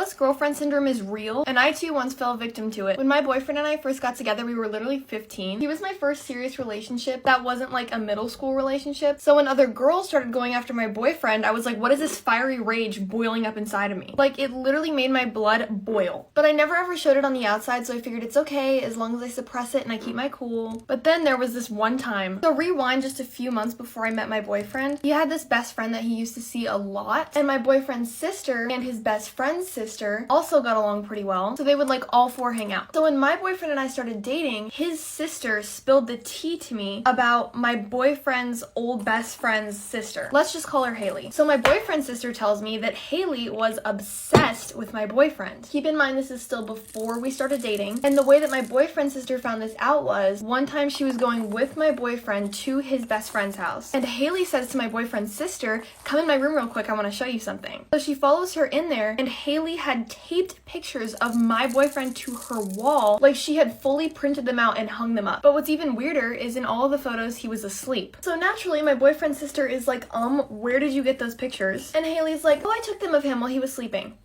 jealous girlfriend syndrome is real, and I too once fell victim to it. When my boyfriend and I first got together, we were literally 15. He was my first serious relationship that wasn't like a middle school relationship. So when other girls started going after my boyfriend, I was like, what is this fiery rage boiling up inside of me? Like, it literally made my blood boil. But I never ever showed it on the outside, so I figured it's okay as long as I suppress it and I keep my cool. But then there was this one time. So rewind just a few months before I met my boyfriend. He had this best friend that he used to see a lot, and my boyfriend's sister and his best friend's sister also got along pretty well, so they would like all four hang out. So when my boyfriend and I started dating, his sister spilled the tea to me about my boyfriend's old best friend's sister. Let's just call her Haley. So my boyfriend's sister tells me that Haley was obsessed with my boyfriend. Keep in mind, this is still before we started dating, and the way that my boyfriend's sister found this out was one time she was going with my boyfriend to his best friend's house, and Haley says to my boyfriend's sister, come in my room real quick, I want to show you something. So she follows her in there, and Haley had taped pictures of my boyfriend to her wall, like she had fully printed them out and hung them up. But what's even weirder is in all of the photos he was asleep. So naturally my boyfriend's sister is like, where did you get those pictures? And Haley's like, oh, I took them of him while he was sleeping.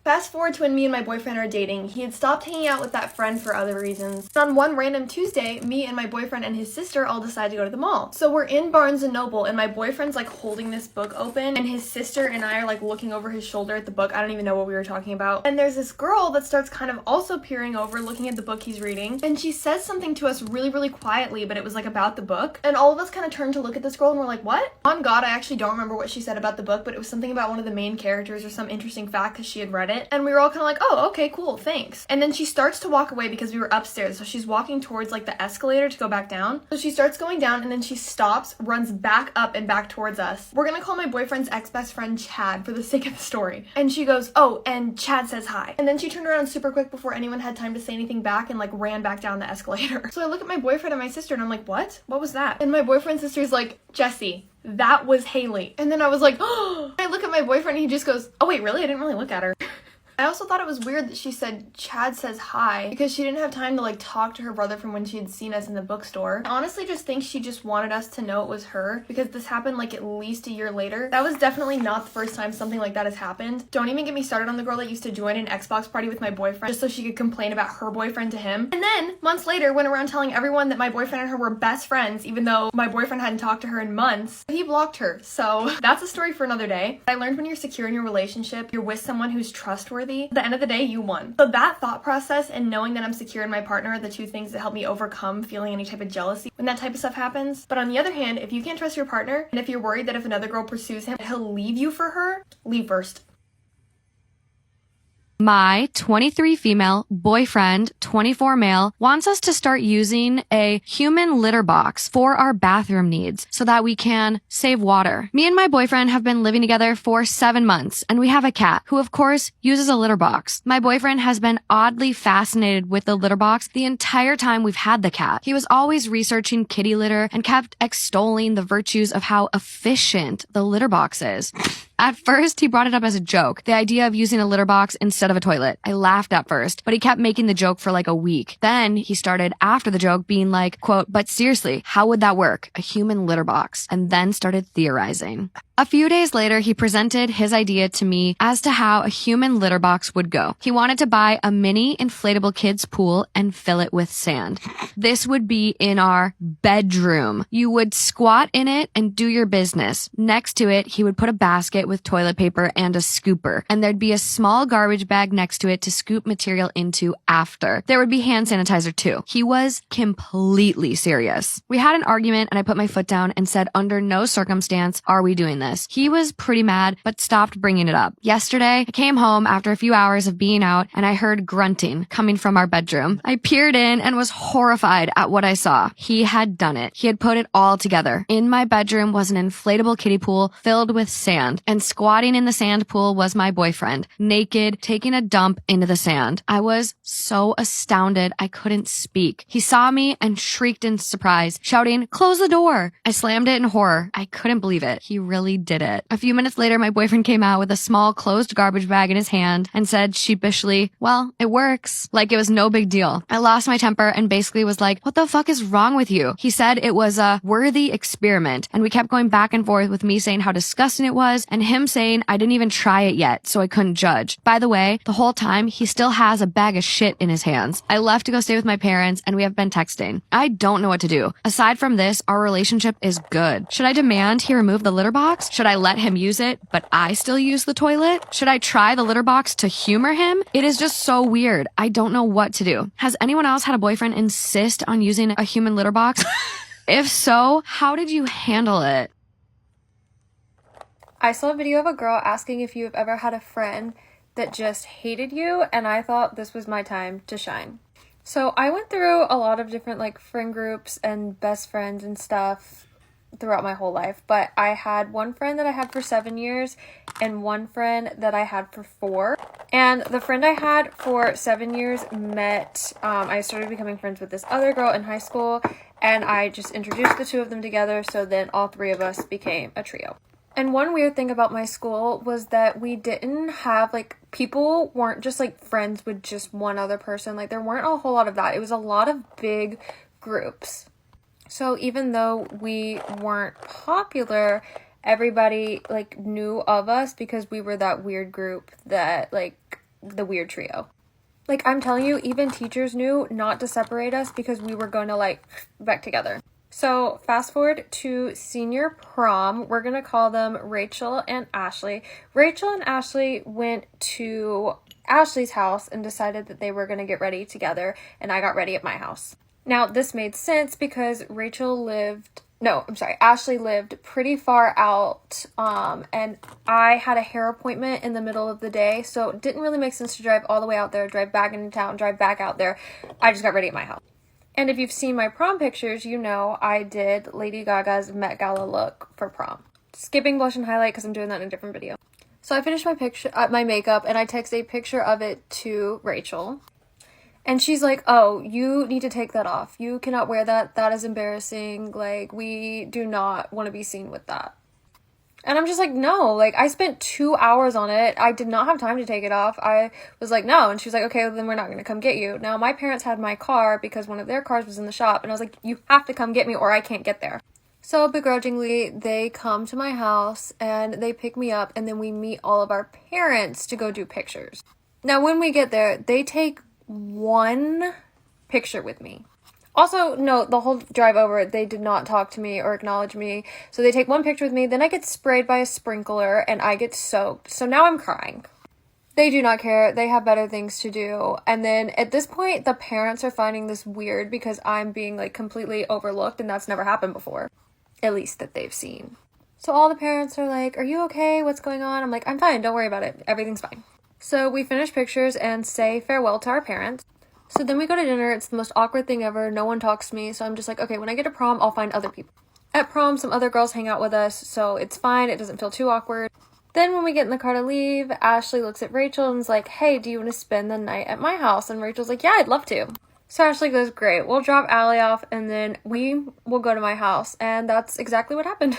Fast forward to when me and my boyfriend are dating. He had stopped hanging out with that friend for other reasons. And on one random Tuesday, me and my boyfriend and his sister all decide to go to the mall. So we're in Barnes & Noble, and my boyfriend's like holding this book open, and his sister and I are like looking over his shoulder at the book. I don't even know what we were talking about. And there's this girl that starts kind of also peering over, looking at the book he's reading, and she says something to us really, really quietly, but it was like about the book. And all of us kind of turn to look at this girl, and we're like, what? On God, I actually don't remember what she said about the book, but it was something about one of the main characters or some interesting fact because she had read it. And we were all kind of like, oh, okay, cool, thanks. And then she starts to walk away because we were upstairs. So she's walking towards like the escalator to go back down. So she starts going down, and then she stops, runs back up and back towards us. We're gonna call my boyfriend's ex-best friend Chad for the sake of the story. And she goes, oh, and Chad says hi. And then she turned around super quick before anyone had time to say anything back and like ran back down the escalator. So I look at my boyfriend and my sister, and I'm like, what? What was that? And my boyfriend's sister's like, Jesse, that was Haley. And then I was like, oh. I look at my boyfriend, and he just goes, oh wait, really? I didn't really look at her. I also thought it was weird that she said Chad says hi because she didn't have time to like talk to her brother from when she had seen us in the bookstore. I honestly just think she just wanted us to know it was her because this happened like at least a year later. That was definitely not the first time something like that has happened. Don't even get me started on the girl that used to join an Xbox party with my boyfriend just so she could complain about her boyfriend to him. And then months later went around telling everyone that my boyfriend and her were best friends even though my boyfriend hadn't talked to her in months. He blocked her. So that's a story for another day. I learned when you're secure in your relationship, you're with someone who's trustworthy. At the end of the day, you won. So that thought process and knowing that I'm secure in my partner are the two things that help me overcome feeling any type of jealousy when that type of stuff happens. But on the other hand, if you can't trust your partner, and if you're worried that if another girl pursues him, he'll leave you for her, leave first. My 23 female boyfriend, 24 male, wants us to start using a human litter box for our bathroom needs so that we can save water. Me and my boyfriend have been living together for 7 months, and we have a cat who, of course, uses a litter box. My boyfriend has been oddly fascinated with the litter box the entire time we've had the cat. He was always researching kitty litter and kept extolling the virtues of how efficient the litter box is. At first, he brought it up as a joke, the idea of using a litter box instead of a toilet. I laughed at first, but he kept making the joke for like a week. Then he started, after the joke, being like, quote, but seriously, how would that work? A human litter box. And then started theorizing. A few days later, he presented his idea to me as to how a human litter box would go. He wanted to buy a mini inflatable kids pool and fill it with sand. This would be in our bedroom. You would squat in it and do your business. Next to it, he would put a basket with toilet paper and a scooper. And there'd be a small garbage bag next to it to scoop material into after. There would be hand sanitizer too. He was completely serious. We had an argument and I put my foot down and said, under no circumstance are we doing this. He was pretty mad, but stopped bringing it up. Yesterday, I came home after a few hours of being out and I heard grunting coming from our bedroom. I peered in and was horrified at what I saw. He had done it. He had put it all together. In my bedroom was an inflatable kiddie pool filled with sand, and squatting in the sand pool was my boyfriend, naked, taking a dump into the sand. I was so astounded I couldn't speak. He saw me and shrieked in surprise, shouting, "Close the door!" I slammed it in horror. I couldn't believe it. He really actually did it. A few minutes later, my boyfriend came out with a small closed garbage bag in his hand and said sheepishly, well, it works. Like it was no big deal. I lost my temper and basically was like, what the fuck is wrong with you? He said it was a worthy experiment, and we kept going back and forth with me saying how disgusting it was and him saying I didn't even try it yet, so I couldn't judge. By the way, the whole time he still has a bag of shit in his hands. I left to go stay with my parents and we have been texting. I don't know what to do. Aside from this, our relationship is good. Should I demand he remove the litter box? Should I let him use it, but I still use the toilet? Should I try the litter box to humor him? It is just so weird. I don't know what to do. Has anyone else had a boyfriend insist on using a human litter box? If so, how did you handle it? I saw a video of a girl asking if you have ever had a friend that just hated you, and I thought this was my time to shine. So I went through a lot of different like friend groups and best friends and stuff throughout my whole life, but I had one friend that I had for 7 years and one friend that I had for 4. And the friend I had for 7 years I started becoming friends with this other girl in high school, and I just introduced the two of them together, so then all 3 of us became a trio. And one weird thing about my school was that we didn't have, like, people weren't just, like, friends with just one other person. Like, there weren't a whole lot of that. It was a lot of big groups. So even though we weren't popular, everybody, like, knew of us because we were that weird group that, like, the weird trio. Like, I'm telling you, even teachers knew not to separate us because we were going to, like, back together. So fast forward to senior prom, we're going to call them Rachel and Ashley. Rachel and Ashley went to Ashley's house and decided that they were going to get ready together, and I got ready at my house. Now, this made sense because Ashley lived pretty far out, and I had a hair appointment in the middle of the day, so it didn't really make sense to drive all the way out there, drive back into town, drive back out there. I just got ready at my house. And if you've seen my prom pictures, you know I did Lady Gaga's Met Gala look for prom. Skipping blush and highlight because I'm doing that in a different video. So I finished my makeup, and I text a picture of it to Rachel. And she's like, oh, you need to take that off. You cannot wear that. That is embarrassing. Like, we do not want to be seen with that. And I'm just like, no, like, I spent 2 hours on it. I did not have time to take it off. I was like, no. And she was like, okay, well, then we're not going to come get you. Now, my parents had my car because one of their cars was in the shop. And I was like, you have to come get me or I can't get there. So begrudgingly, they come to my house and they pick me up. And then we meet all of our parents to go do pictures. Now, when we get there, they take one picture with me. Also, no, the whole drive over, they did not talk to me or acknowledge me. So they take one picture with me, then I get sprayed by a sprinkler and I get soaked. So now I'm crying. They do not care. They have better things to do. And then at this point, the parents are finding this weird because I'm being like completely overlooked, and that's never happened before. At least that they've seen. So all the parents are like, are you okay? What's going on? I'm like, I'm fine. Don't worry about it. Everything's fine. So we finish pictures and say farewell to our parents. So then we go to dinner. It's the most awkward thing ever. No one talks to me. So I'm just like, okay, when I get to prom, I'll find other people. At prom, some other girls hang out with us, so it's fine. It doesn't feel too awkward. Then when we get in the car to leave, Ashley looks at Rachel and is like, hey, do you want to spend the night at my house? And Rachel's like, yeah, I'd love to. So Ashley goes, great. We'll drop Allie off and then we will go to my house. And that's exactly what happened.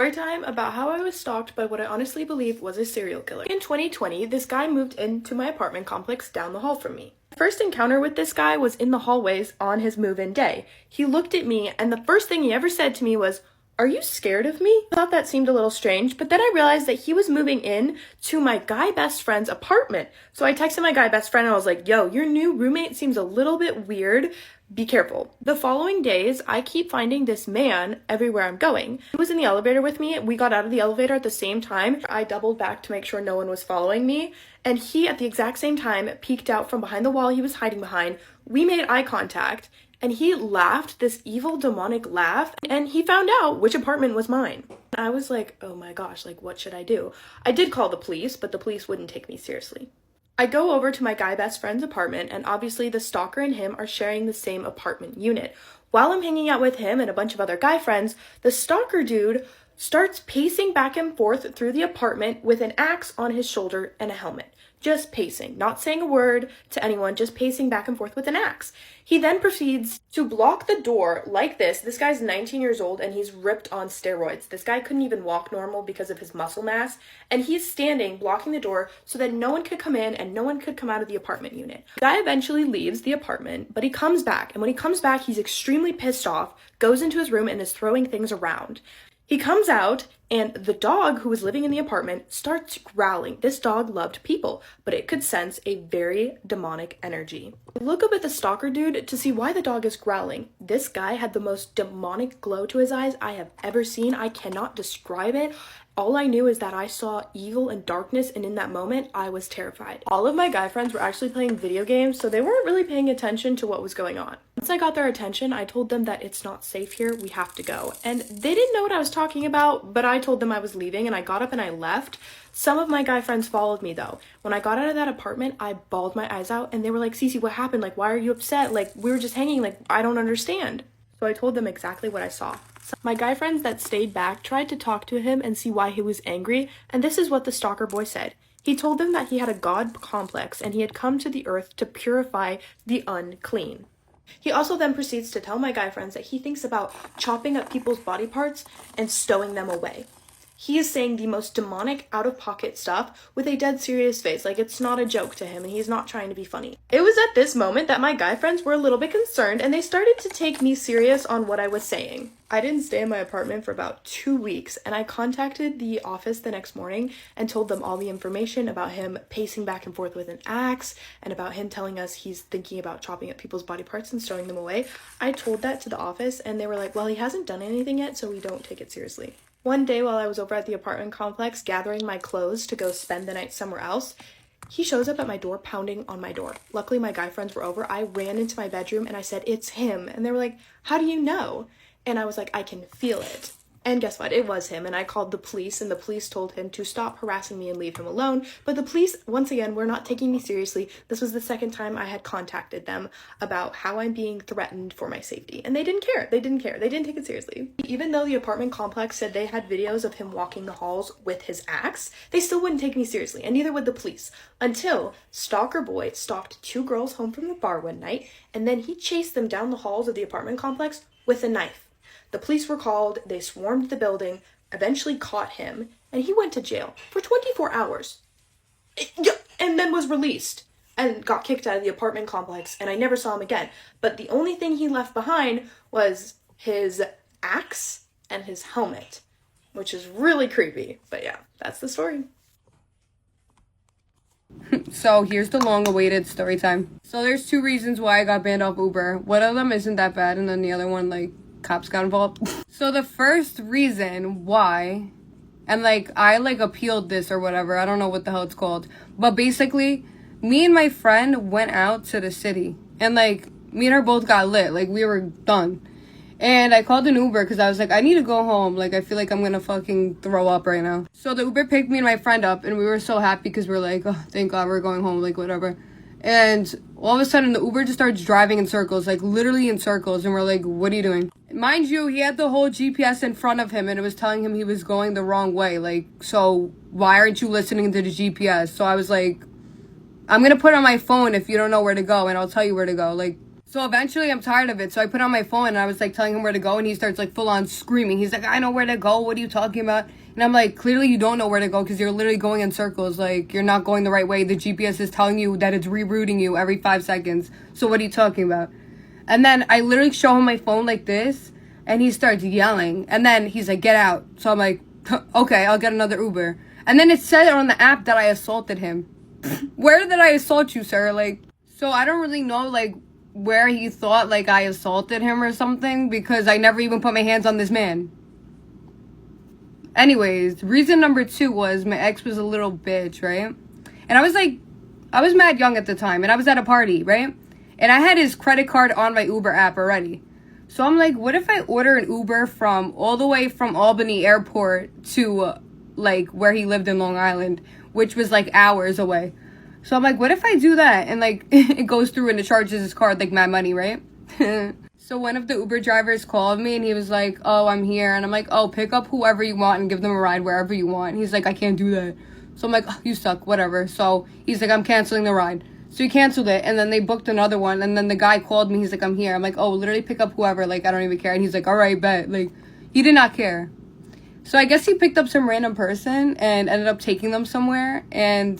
Story time about how I was stalked by what I honestly believe was a serial killer. In 2020, this guy moved into my apartment complex down the hall from me. My first encounter with this guy was in the hallways on his move-in day. He looked at me and the first thing he ever said to me was, "Are you scared of me?" I thought that seemed a little strange, but then I realized that he was moving in to my guy best friend's apartment. So I texted my guy best friend and I was like, yo, your new roommate seems a little bit weird. Be careful. The following days, I keep finding this man everywhere I'm going. He was in the elevator with me. We got out of the elevator at the same time. I doubled back to make sure no one was following me. And he, at the exact same time, peeked out from behind the wall he was hiding behind. We made eye contact. And he laughed this evil demonic laugh, and he found out which apartment was mine. I was like, oh my gosh, like what should I do? I did call the police, but the police wouldn't take me seriously. I go over to my guy best friend's apartment, and obviously the stalker and him are sharing the same apartment unit. While I'm hanging out with him and a bunch of other guy friends, the stalker dude starts pacing back and forth through the apartment with an axe on his shoulder and a helmet. Just pacing, not saying a word to anyone, just pacing back and forth with an axe. He then proceeds to block the door like this. This guy's 19 years old and he's ripped on steroids. This guy couldn't even walk normal because of his muscle mass. And he's standing, blocking the door so that no one could come in and no one could come out of the apartment unit. The guy eventually leaves the apartment, but he comes back. And when he comes back, he's extremely pissed off, goes into his room and is throwing things around. He comes out, and the dog who was living in the apartment starts growling. This dog loved people, but it could sense a very demonic energy. Look up at the stalker dude to see why the dog is growling. This guy had the most demonic glow to his eyes I have ever seen. I cannot describe it. All I knew is that I saw evil and darkness, and in that moment, I was terrified. All of my guy friends were actually playing video games, so they weren't really paying attention to what was going on. Once I got their attention, I told them that it's not safe here, we have to go. And they didn't know what I was talking about, but I told them I was leaving, and I got up and I left. Some of my guy friends followed me, though. When I got out of that apartment, I bawled my eyes out, and they were like, Cece, what happened? Like, why are you upset? Like, we were just hanging, like, I don't understand. So I told them exactly what I saw. My guy friends that stayed back tried to talk to him and see why he was angry, and this is what the stalker boy said. He told them that he had a god complex and he had come to the earth to purify the unclean. He also then proceeds to tell my guy friends that he thinks about chopping up people's body parts and stowing them away. He is saying the most demonic, out-of-pocket stuff with a dead serious face, like it's not a joke to him and he's not trying to be funny. It was at this moment that my guy friends were a little bit concerned and they started to take me serious on what I was saying. I didn't stay in my apartment for about 2 weeks and I contacted the office the next morning and told them all the information about him pacing back and forth with an axe and about him telling us he's thinking about chopping up people's body parts and stowing them away. I told that to the office and they were like, well, he hasn't done anything yet, so we don't take it seriously. One day while I was over at the apartment complex gathering my clothes to go spend the night somewhere else, he shows up at my door pounding on my door. Luckily, my guy friends were over. I ran into my bedroom and I said, it's him. And they were like, how do you know? And I was like, I can feel it. And guess what? It was him. And I called the police and the police told him to stop harassing me and leave him alone. But the police, once again, were not taking me seriously. This was the second time I had contacted them about how I'm being threatened for my safety. And they didn't care. They didn't care. They didn't take it seriously. Even though the apartment complex said they had videos of him walking the halls with his axe, they still wouldn't take me seriously. And neither would the police. Until Stalker Boy stalked 2 girls home from the bar one night. And then he chased them down the halls of the apartment complex with a knife. The police were called, they swarmed the building, eventually caught him, and he went to jail for 24 hours. And then was released and got kicked out of the apartment complex, and I never saw him again. But the only thing he left behind was his axe and his helmet, which is really creepy. But yeah, that's the story. So here's the long-awaited story time. So there's 2 reasons why I got banned off Uber. One of them isn't that bad, and then the other one, like, cops got involved. So the first reason why, and I appealed this or whatever, I don't know what the hell it's called, but basically me and my friend went out to the city and me and her both got lit, we were done, and I called an Uber because I was like, I need to go home, I feel like I'm gonna fucking throw up right now. So the Uber picked me and my friend up and we were so happy because we're like, oh, thank God we're going home, whatever. And all of a sudden, the Uber just starts driving in circles, literally in circles. And we're like, what are you doing? Mind you, he had the whole GPS in front of him and it was telling him he was going the wrong way. So why aren't you listening to the GPS? So I was like, I'm going to put on my phone if you don't know where to go and I'll tell you where to go. So eventually I'm tired of it. So I put on my phone and I was telling him where to go and he starts full on screaming. He's like, I know where to go. What are you talking about? And I'm like, clearly you don't know where to go because you're literally going in circles. You're not going the right way. The GPS is telling you that it's rerouting you every 5 seconds. So what are you talking about? And then I literally show him my phone like this and he starts yelling. And then he's like, get out. So I'm like, okay, I'll get another Uber. And then it said on the app that I assaulted him. Where did I assault you, sir? So I don't really know, where he thought, I assaulted him or something because I never even put my hands on this man. Anyways, reason number 2 was my ex was a little bitch, right? And I was mad young at the time and I was at a party, right? And I had his credit card on my Uber app already. So I'm like, what if I order an Uber all the way from Albany airport to where he lived in Long Island, which was hours away. So I'm like, what if I do that? And it goes through and it charges his card mad money, right? So one of the Uber drivers called me and he was like, oh, I'm here. And I'm like, oh, pick up whoever you want and give them a ride wherever you want. He's like, I can't do that. So I'm like, oh, you suck, whatever. So he's like, I'm canceling the ride. So he canceled it, and then they booked another one, and then the guy called me. He's like, I'm here. I'm like, oh, literally pick up whoever. Like, I don't even care. And he's like, all right, bet. Like, he did not care. So I guess he picked up some random person and ended up taking them somewhere, and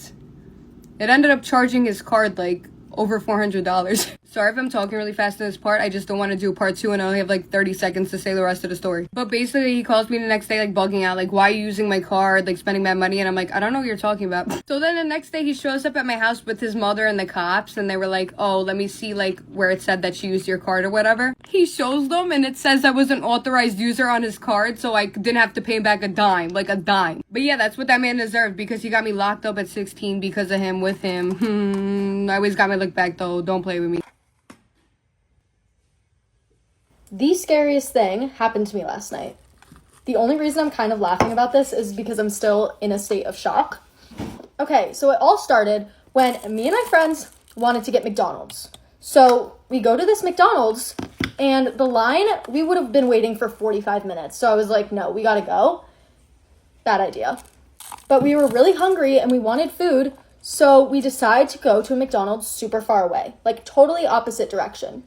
it ended up charging his card, like, over $400. Sorry if I'm talking really fast in this part. I just don't want to do part 2 and I only have like 30 seconds to say the rest of the story. But basically, he calls me the next day, like, bugging out, like, why are you using my card, like, spending my money? And I'm like, I don't know what you're talking about. So then the next day, he shows up at my house with his mother and the cops, and they were like, oh, let me see, like, where it said that she used your card or whatever. He shows them, and it says I was an authorized user on his card, so I didn't have to pay back a dime, like a dime. But yeah, that's what that man deserved, because he got me locked up at 16 because of him, with him. I always got my look back, though. Don't play with me. The scariest thing happened to me last night. The only reason I'm kind of laughing about this is because I'm still in a state of shock. Okay, so it all started when me and my friends wanted to get McDonald's. So we go to this McDonald's, and the line, we would have been waiting for 45 minutes. So I was like, no, we gotta go. Bad idea. But we were really hungry and we wanted food, so we decided to go to a McDonald's super far away, like totally opposite direction.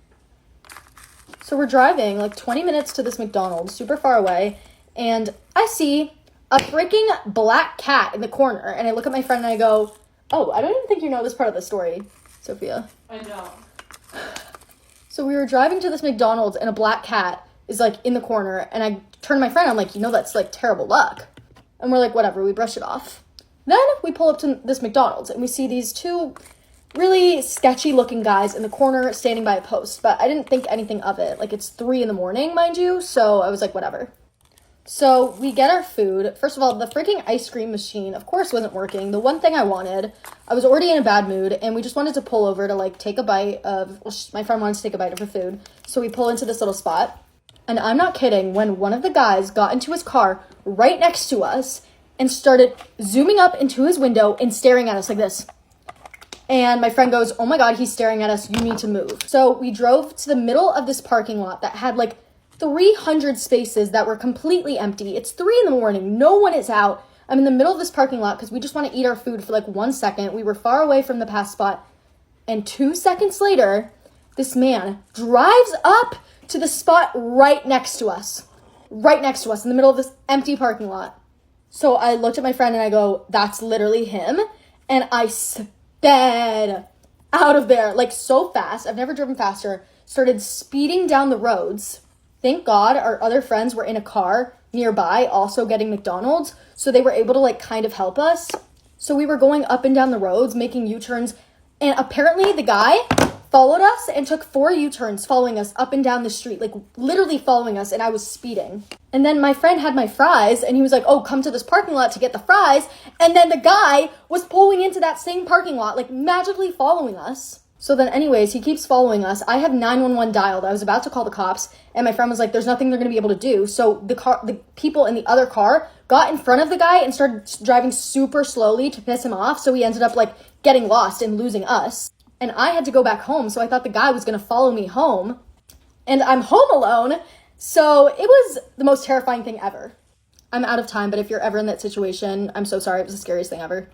So we're driving like 20 minutes to this McDonald's, super far away, and I see a freaking black cat in the corner, and I look at my friend and I go, oh, I don't even think you know this part of the story, Sophia. I know. So we were driving to this McDonald's, and a black cat is like in the corner, and I turn to my friend, I'm like, you know, that's like terrible luck. And we're like, whatever, we brush it off. Then we pull up to this McDonald's, and we see these two really sketchy looking guys in the corner standing by a post, but I didn't think anything of it. Like, it's 3 a.m, mind you, so I was like, whatever. So we get our food. First of all, the freaking ice cream machine, of course, wasn't working. The one thing I wanted, I was already in a bad mood, and we just wanted to pull over to, like, take a bite of, my friend wanted to take a bite of her food, so we pull into this little spot, and I'm not kidding, when one of the guys got into his car right next to us and started zooming up into his window and staring at us like this. And my friend goes, oh my God, he's staring at us. You need to move. So we drove to the middle of this parking lot that had like 300 spaces that were completely empty. It's 3 a.m. No one is out. I'm in the middle of this parking lot because we just want to eat our food for like 1 second. We were far away from the pass spot. And 2 seconds later, this man drives up to the spot right next to us. Right next to us in the middle of this empty parking lot. So I looked at my friend and I go, that's literally him. And I sped out of there, like so fast. I've never driven faster. Started speeding down the roads. Thank God our other friends were in a car nearby also getting McDonald's. So they were able to like kind of help us. So we were going up and down the roads, making U-turns. And apparently the guy followed us and took 4 U-turns following us up and down the street, like literally following us, and I was speeding. And then my friend had my fries, and he was like, oh, come to this parking lot to get the fries. And then the guy was pulling into that same parking lot, like magically following us. So then anyways, he keeps following us. I have 911 dialed. I was about to call the cops, and my friend was like, there's nothing they're going to be able to do. So the people in the other car got in front of the guy and started driving super slowly to piss him off. So he ended up like getting lost and losing us. And I had to go back home, so I thought the guy was going to follow me home. And I'm home alone, so it was the most terrifying thing ever. I'm out of time, but if you're ever in that situation, I'm so sorry. It was the scariest thing ever.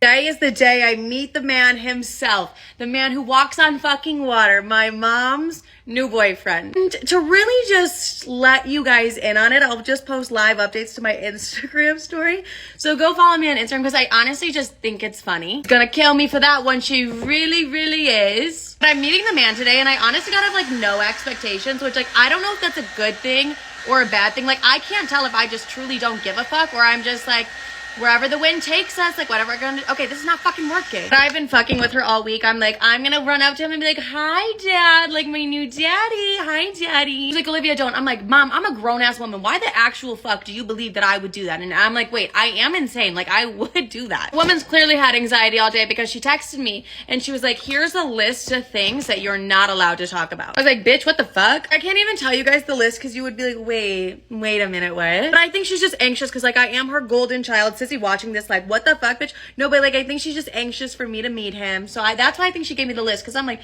Today is the day I meet the man himself, the man who walks on fucking water, my mom's new boyfriend. And to really just let you guys in on it, I'll just post live updates to my Instagram story. So go follow me on Instagram because I honestly just think it's funny. She's gonna kill me for that one. She really, really is. But I'm meeting the man today and I honestly gotta have like no expectations, which like I don't know if that's a good thing or a bad thing. Like I can't tell if I just truly don't give a fuck or I'm just like, wherever the wind takes us, like whatever we're gonna do. Okay, this is not fucking working. But I've been fucking with her all week. I'm like, I'm gonna run up to him and be like, hi dad, like my new daddy, hi daddy. He's like, Olivia, don't. I'm like, mom, I'm a grown ass woman. Why the actual fuck do you believe that I would do that? And I'm like, wait, I am insane. Like I would do that. The woman's clearly had anxiety all day because she texted me and she was like, here's a list of things that you're not allowed to talk about. I was like, bitch, what the fuck? I can't even tell you guys the list because you would be like, wait a minute, what? But I think she's just anxious because like I am her golden child. Sissy watching this like, what the fuck, bitch? No, but like I think she's just anxious for me to meet him. So that's why I think she gave me the list because I'm like,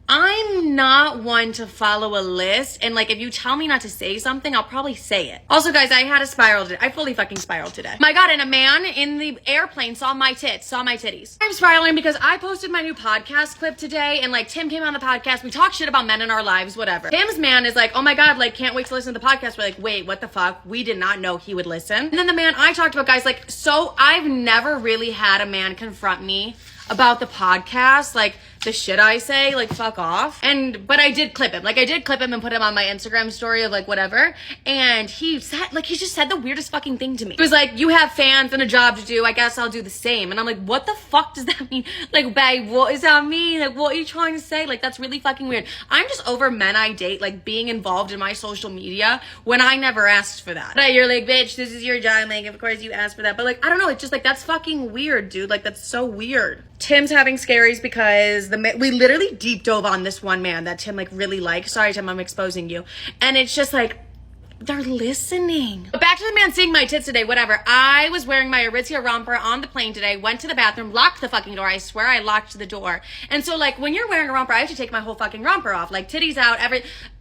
I'm not one to follow a list, and like if you tell me not to say something, I'll probably say it. Also, guys, I had a spiral today. I fully fucking spiraled today. My God, and a man in the airplane saw my titties. I'm spiraling because I posted my new podcast clip today, and like Tim came on the podcast. We talk shit about men in our lives, whatever. Tim's man is like, oh my God, like can't wait to listen to the podcast. We're like, wait, what the fuck? We did not know he would listen. And then the man I talked about, guys, like, so I've never really had a man confront me about the podcast, like the shit I say, like fuck off. But I did clip him. Like I did clip him and put him on my Instagram story of like whatever. And he said, like, he just said the weirdest fucking thing to me. He was like, you have fans and a job to do. I guess I'll do the same. And I'm like, what the fuck does that mean? Like, babe, what does that mean? Like, what are you trying to say? Like, that's really fucking weird. I'm just over men I date, like being involved in my social media when I never asked for that. But you're like, bitch, this is your job. Like, of course you asked for that. But like, I don't know. It's just like, that's fucking weird, dude. Like, that's so weird. Tim's having scaries because we literally deep dove on this one man that Tim like really likes. Sorry, Tim, I'm exposing you. And it's just like, they're listening. But back to the man seeing my tits today, whatever. I was wearing my Aritzia romper on the plane today, went to the bathroom, locked the fucking door. I swear I locked the door. And so like when you're wearing a romper, I have to take my whole fucking romper off, like titties out,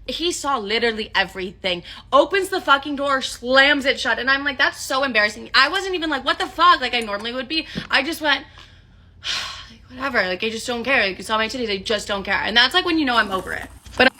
he saw literally everything. Opens the fucking door, slams it shut. And I'm like, that's so embarrassing. I wasn't even like, what the fuck? Like I normally would be. I just went, whatever, like I just don't care. Like you saw my titties, I just don't care. And that's like when you know I'm over it. But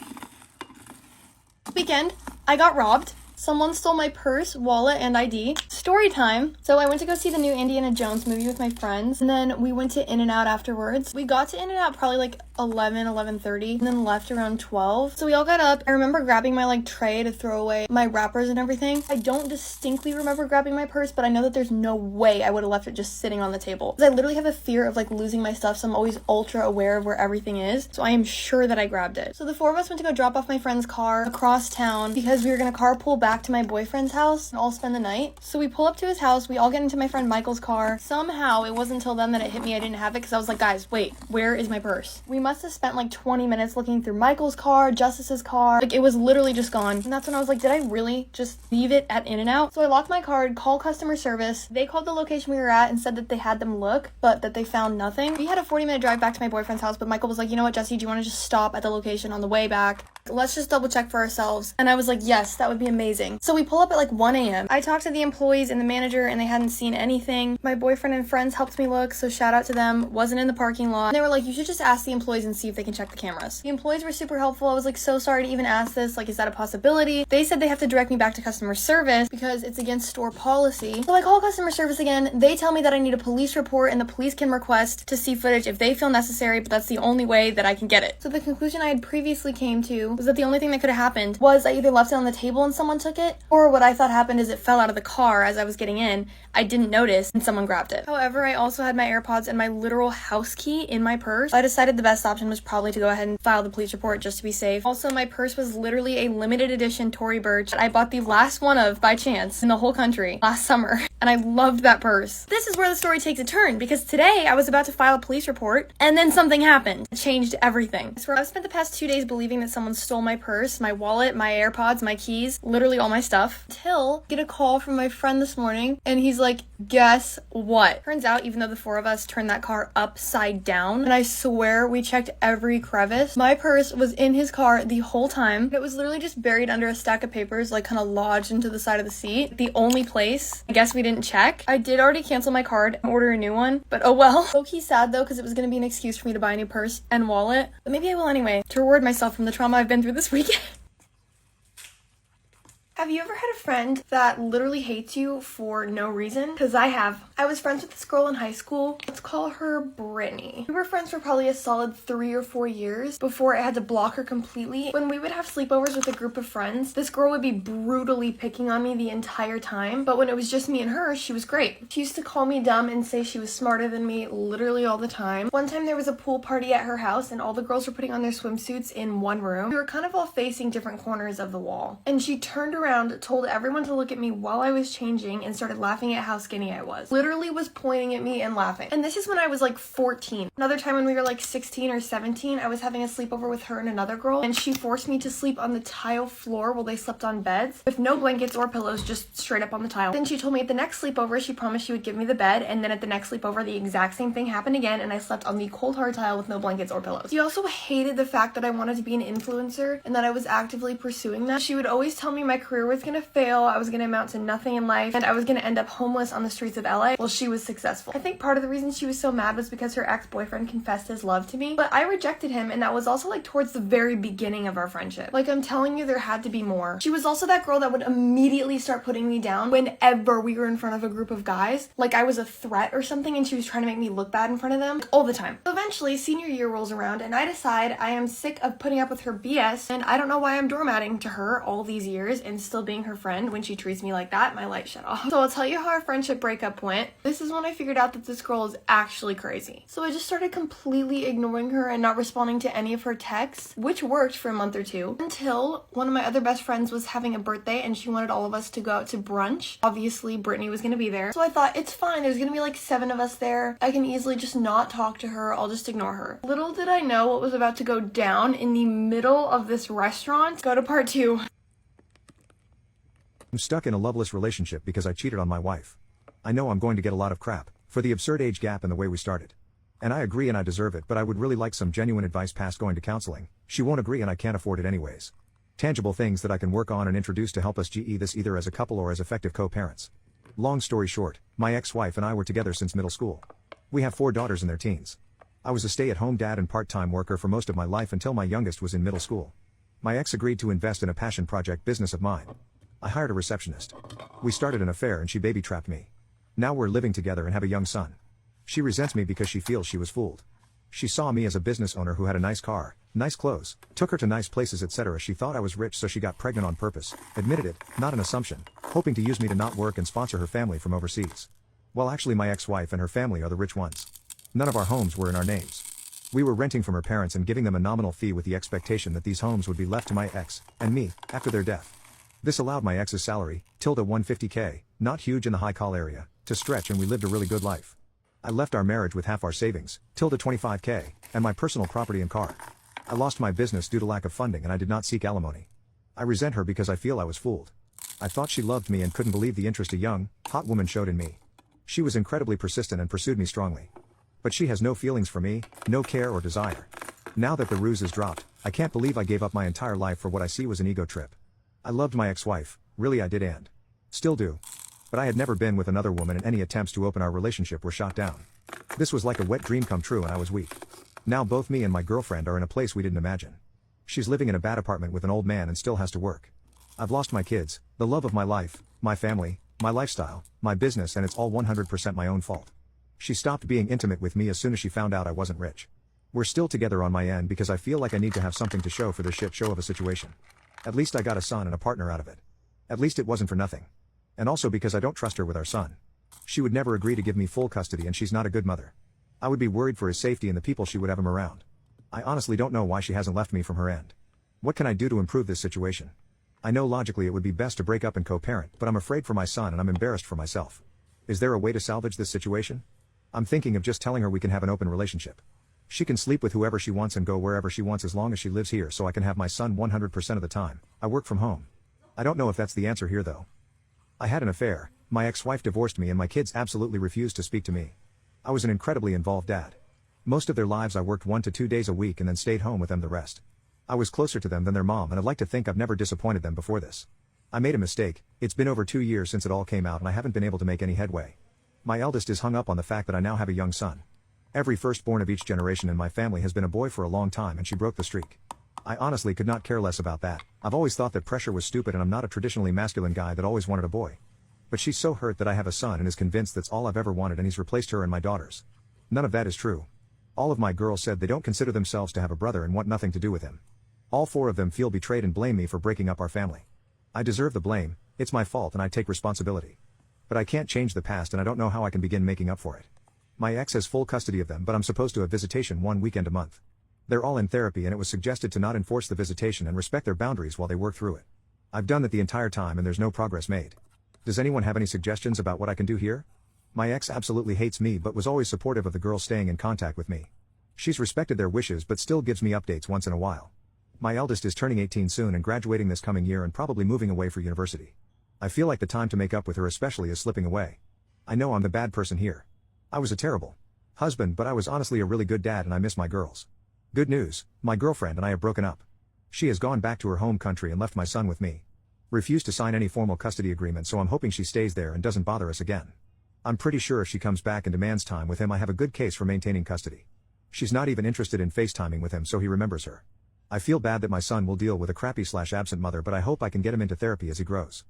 Weekend, I got robbed. Someone stole my purse, wallet, and ID. Story time. So I went to go see the new Indiana Jones movie with my friends, and then we went to In-N-Out afterwards. We got to In-N-Out probably like 11:30, and then left around 12. So we all got up. I remember grabbing my like tray to throw away my wrappers and everything. I don't distinctly remember grabbing my purse, but I know that there's no way I would have left it just sitting on the table. Because I literally have a fear of like losing my stuff, so I'm always ultra aware of where everything is. So I am sure that I grabbed it. So the four of us went to go drop off my friend's car across town because we were gonna carpool back to my boyfriend's house and all spend the night. So we pull up to his house. We all get into my friend Michael's car. Somehow it wasn't until then that it hit me I didn't have it because I was like, guys, wait, where is my purse? We must have spent like 20 minutes looking through Michael's car, Justice's car. Like it was literally just gone. And that's when I was like, did I really just leave it at In-N-Out? So I locked my card, called customer service. They called the location we were at and said that they had them look, but that they found nothing. We had a 40-minute drive back to my boyfriend's house, but Michael was like, you know what, Jesse, do you want to just stop at the location on the way back? Let's just double check for ourselves. And I was like, yes, that would be amazing. So we pull up at like 1 a.m. I talked to the employees and the manager and they hadn't seen anything. My boyfriend and friends helped me look, so shout out to them. Wasn't in the parking lot. And they were like, you should just ask the employees and see if they can check the cameras. The employees were super helpful. I was like, so sorry to even ask this. Like, is that a possibility? They said they have to direct me back to customer service because it's against store policy. So I call customer service again. They tell me that I need a police report and the police can request to see footage if they feel necessary, but that's the only way that I can get it. So the conclusion I had previously came to was that the only thing that could have happened was I either left it on the table and someone took it, or what I thought happened is it fell out of the car as I was getting in. I didn't notice and someone grabbed it. However, I also had my AirPods and my literal house key in my purse. I decided the best option was probably to go ahead and file the police report just to be safe. Also, my purse was literally a limited edition Tory Burch. I bought the last one of by chance in the whole country last summer, and I loved that purse. This is where the story takes a turn because today I was about to file a police report and then something happened. It changed everything. I swear I've spent the past 2 days believing that someone stole my purse, my wallet, my AirPods, my keys, literally all my stuff, until I get a call from my friend this morning and he's like, guess what? Turns out even though the four of us turned that car upside down, and I swear we checked every crevice, my purse was in his car the whole time. It was literally just buried under a stack of papers, like kind of lodged into the side of the seat. The only place I guess we didn't check. I did already cancel my card and order a new one, but oh well. Low-key sad though because it was going to be an excuse for me to buy a new purse and wallet, but maybe I will anyway to reward myself from the trauma I've been through this weekend. Have you ever had a friend that literally hates you for no reason? Because I have. I was friends with this girl in high school. Let's call her Brittany. We were friends for probably a solid 3 or 4 years before I had to block her completely. When we would have sleepovers with a group of friends, this girl would be brutally picking on me the entire time. But when it was just me and her, she was great. She used to call me dumb and say she was smarter than me literally all the time. One time there was a pool party at her house and all the girls were putting on their swimsuits in one room. We were kind of all facing different corners of the wall. And she turned around around, told everyone to look at me while I was changing, and started laughing at how skinny I was. Literally was pointing at me and laughing. And this is when I was like 14. Another time when we were like 16 or 17, I was having a sleepover with her and another girl, and she forced me to sleep on the tile floor while they slept on beds with no blankets or pillows, just straight up on the tile. Then she told me at the next sleepover she promised she would give me the bed, and then at the next sleepover the exact same thing happened again, and I slept on the cold hard tile with no blankets or pillows. She also hated the fact that I wanted to be an influencer and that I was actively pursuing that. She would always tell me my career was gonna fail, I was gonna amount to nothing in life, and I was gonna end up homeless on the streets of LA while she was successful. I think part of the reason she was so mad was because her ex-boyfriend confessed his love to me, but I rejected him, and that was also like towards the very beginning of our friendship. Like, I'm telling you, there had to be more. She was also that girl that would immediately start putting me down whenever we were in front of a group of guys, like I was a threat or something, and she was trying to make me look bad in front of them, like, all the time. So eventually, senior year rolls around, and I decide I am sick of putting up with her BS, and I don't know why I'm doormatting to her all these years and still being her friend when she treats me like that. My light shut off. So I'll tell you how our friendship breakup went. This is when I figured out that this girl is actually crazy. So I just started completely ignoring her and not responding to any of her texts, which worked for a month or two, until one of my other best friends was having a birthday and she wanted all of us to go out to brunch. Obviously, Brittany was gonna be there. So I thought, it's fine, there's gonna be like 7 of us there. I can easily just not talk to her, I'll just ignore her. Little did I know what was about to go down in the middle of this restaurant. Go to part 2. I'm stuck in a loveless relationship because I cheated on my wife. I know I'm going to get a lot of crap for the absurd age gap and the way we started. And I agree and I deserve it, but I would really like some genuine advice past going to counseling. She won't agree and I can't afford it anyways. Tangible things that I can work on and introduce to help us GE this either as a couple or as effective co-parents. Long story short, my ex-wife and I were together since middle school. We have 4 daughters in their teens. I was a stay-at-home dad and part-time worker for most of my life until my youngest was in middle school. My ex agreed to invest in a passion project business of mine. I hired a receptionist. We started an affair and she baby-trapped me. Now we're living together and have a young son. She resents me because she feels she was fooled. She saw me as a business owner who had a nice car, nice clothes, took her to nice places, etc. She thought I was rich, so she got pregnant on purpose, admitted it, not an assumption, hoping to use me to not work and sponsor her family from overseas. Well, actually my ex-wife and her family are the rich ones. None of our homes were in our names. We were renting from her parents and giving them a nominal fee with the expectation that these homes would be left to my ex and me after their death. This allowed my ex's salary, $150K, not huge in the high-call area, to stretch, and we lived a really good life. I left our marriage with half our savings, $25K, and my personal property and car. I lost my business due to lack of funding and I did not seek alimony. I resent her because I feel I was fooled. I thought she loved me and couldn't believe the interest a young, hot woman showed in me. She was incredibly persistent and pursued me strongly. But she has no feelings for me, no care or desire. Now that the ruse is dropped, I can't believe I gave up my entire life for what I see was an ego trip. I loved my ex-wife, really I did, and still do. But I had never been with another woman and any attempts to open our relationship were shot down. This was like a wet dream come true and I was weak. Now both me and my girlfriend are in a place we didn't imagine. She's living in a bad apartment with an old man and still has to work. I've lost my kids, the love of my life, my family, my lifestyle, my business, and it's all 100% my own fault. She stopped being intimate with me as soon as she found out I wasn't rich. We're still together on my end because I feel like I need to have something to show for this shit show of a situation. At least I got a son and a partner out of it. At least it wasn't for nothing. And also because I don't trust her with our son. She would never agree to give me full custody and she's not a good mother. I would be worried for his safety and the people she would have him around. I honestly don't know why she hasn't left me from her end. What can I do to improve this situation? I know logically it would be best to break up and co-parent, but I'm afraid for my son and I'm embarrassed for myself. Is there a way to salvage this situation? I'm thinking of just telling her we can have an open relationship. She can sleep with whoever she wants and go wherever she wants as long as she lives here, so I can have my son 100% of the time. I work from home. I don't know if that's the answer here though. I had an affair, my ex-wife divorced me and my kids absolutely refused to speak to me. I was an incredibly involved dad. Most of their lives I worked 1 to 2 days a week and then stayed home with them the rest. I was closer to them than their mom and I'd like to think I've never disappointed them before this. I made a mistake, it's been over 2 years since it all came out and I haven't been able to make any headway. My eldest is hung up on the fact that I now have a young son. Every firstborn of each generation in my family has been a boy for a long time and she broke the streak. I honestly could not care less about that. I've always thought that pressure was stupid and I'm not a traditionally masculine guy that always wanted a boy. But she's so hurt that I have a son and is convinced that's all I've ever wanted and he's replaced her and my daughters. None of that is true. All of my girls said they don't consider themselves to have a brother and want nothing to do with him. All 4 of them feel betrayed and blame me for breaking up our family. I deserve the blame, it's my fault and I take responsibility. But I can't change the past and I don't know how I can begin making up for it. My ex has full custody of them, but I'm supposed to have visitation 1 weekend a month. They're all in therapy and it was suggested to not enforce the visitation and respect their boundaries while they work through it. I've done that the entire time and there's no progress made. Does anyone have any suggestions about what I can do here? My ex absolutely hates me but was always supportive of the girls staying in contact with me. She's respected their wishes but still gives me updates once in a while. My eldest is turning 18 soon and graduating this coming year and probably moving away for university. I feel like the time to make up with her especially is slipping away. I know I'm the bad person here. I was a terrible husband, but I was honestly a really good dad and I miss my girls. Good news, my girlfriend and I have broken up. She has gone back to her home country and left my son with me. Refused to sign any formal custody agreement, so I'm hoping she stays there and doesn't bother us again. I'm pretty sure if she comes back and demands time with him, I have a good case for maintaining custody. She's not even interested in FaceTiming with him, so he remembers her. I feel bad that my son will deal with a crappy/absent mother, but I hope I can get him into therapy as he grows.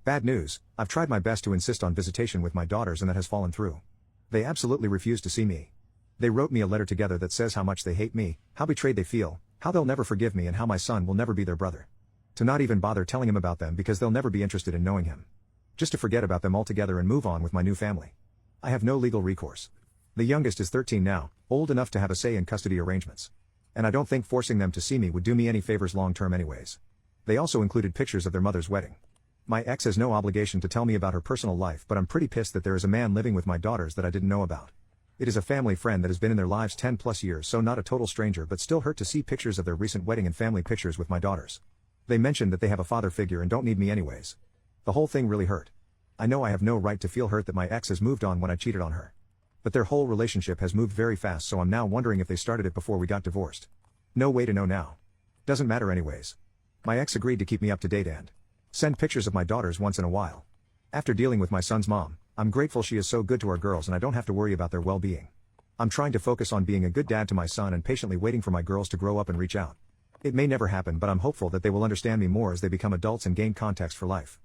Bad news, I've tried my best to insist on visitation with my daughters and that has fallen through. They absolutely refuse to see me. They wrote me a letter together that says how much they hate me, how betrayed they feel, how they'll never forgive me, and how my son will never be their brother. To not even bother telling him about them because they'll never be interested in knowing him. Just to forget about them altogether and move on with my new family. I have no legal recourse. The youngest is 13 now, old enough to have a say in custody arrangements. And I don't think forcing them to see me would do me any favors long term anyways. They also included pictures of their mother's wedding. My ex has no obligation to tell me about her personal life, but I'm pretty pissed that there is a man living with my daughters that I didn't know about. It is a family friend that has been in their lives 10 plus years, so not a total stranger, but still hurt to see pictures of their recent wedding and family pictures with my daughters. They mentioned that they have a father figure and don't need me anyways. The whole thing really hurt. I know I have no right to feel hurt that my ex has moved on when I cheated on her. But their whole relationship has moved very fast, so I'm now wondering if they started it before we got divorced. No way to know now. Doesn't matter anyways. My ex agreed to keep me up to date and send pictures of my daughters once in a while. After dealing with my son's mom, I'm grateful she is so good to our girls and I don't have to worry about their well-being. I'm trying to focus on being a good dad to my son and patiently waiting for my girls to grow up and reach out. It may never happen, but I'm hopeful that they will understand me more as they become adults and gain context for life.